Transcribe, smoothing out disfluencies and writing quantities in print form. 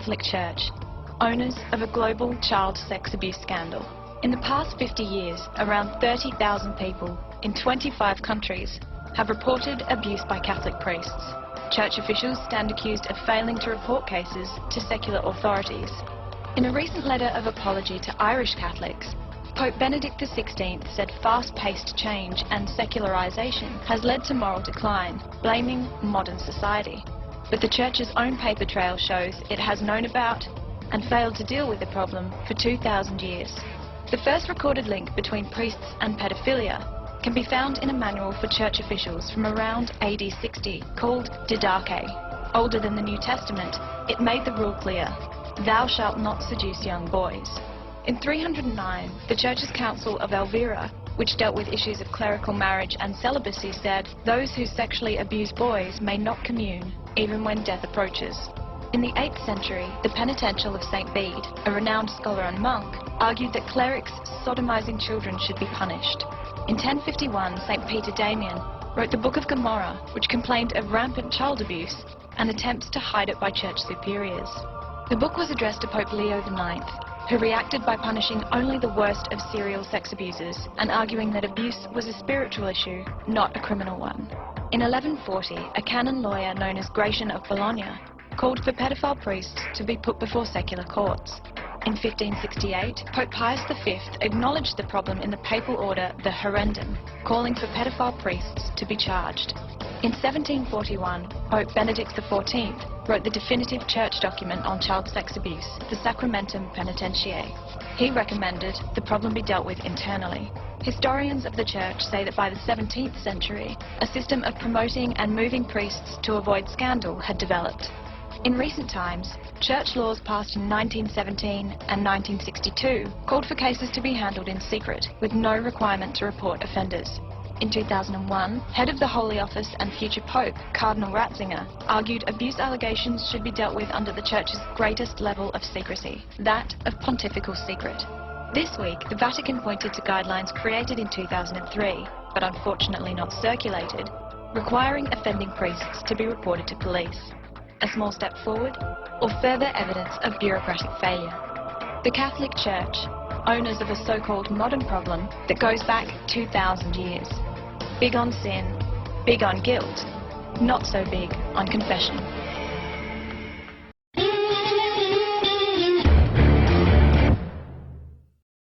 Catholic Church, owners of a global child sex abuse scandal. In the past 50 years, around 30,000 people in 25 countries have reported abuse by Catholic priests. Church officials stand accused of failing to report cases to secular authorities. In a recent letter of apology to Irish Catholics, Pope Benedict XVI said fast-paced change and secularization has led to moral decline, blaming modern society. But the Church's own paper trail shows it has known about and failed to deal with the problem for 2,000 years. The first recorded link between priests and pedophilia can be found in a manual for church officials from around AD 60 called Didache. Older than the New Testament, it made the rule clear: thou shalt not seduce young boys. In 309, the Church's Council of Elvira, which dealt with issues of clerical marriage and celibacy, said those who sexually abuse boys may not commune, even when death approaches. In the 8th century, the Penitential of St. Bede, a renowned scholar and monk, argued that clerics sodomizing children should be punished. In 1051, St. Peter Damian wrote the Book of Gomorrah, which complained of rampant child abuse and attempts to hide it by church superiors. The book was addressed to Pope Leo IX, who reacted by punishing only the worst of serial sex abusers and arguing that abuse was a spiritual issue, not a criminal one. In 1140, a canon lawyer known as Gratian of Bologna called for pedophile priests to be put before secular courts. In 1568, Pope Pius V acknowledged the problem in the papal order the Herendum, calling for pedophile priests to be charged. In 1741, Pope Benedict XIV wrote the definitive church document on child sex abuse, the Sacramentum Penitentiae. He recommended the problem be dealt with internally. Historians of the Church say that by the 17th century, a system of promoting and moving priests to avoid scandal had developed. In recent times, church laws passed in 1917 and 1962 called for cases to be handled in secret, with no requirement to report offenders. In 2001, head of the Holy Office and future Pope, Cardinal Ratzinger, argued abuse allegations should be dealt with under the Church's greatest level of secrecy, that of pontifical secret. This week, the Vatican pointed to guidelines created in 2003, but unfortunately not circulated, requiring offending priests to be reported to police. A small step forward, or further evidence of bureaucratic failure? The Catholic Church, owners of a so-called modern problem that goes back 2,000 years. Big on sin, big on guilt, not so big on confession.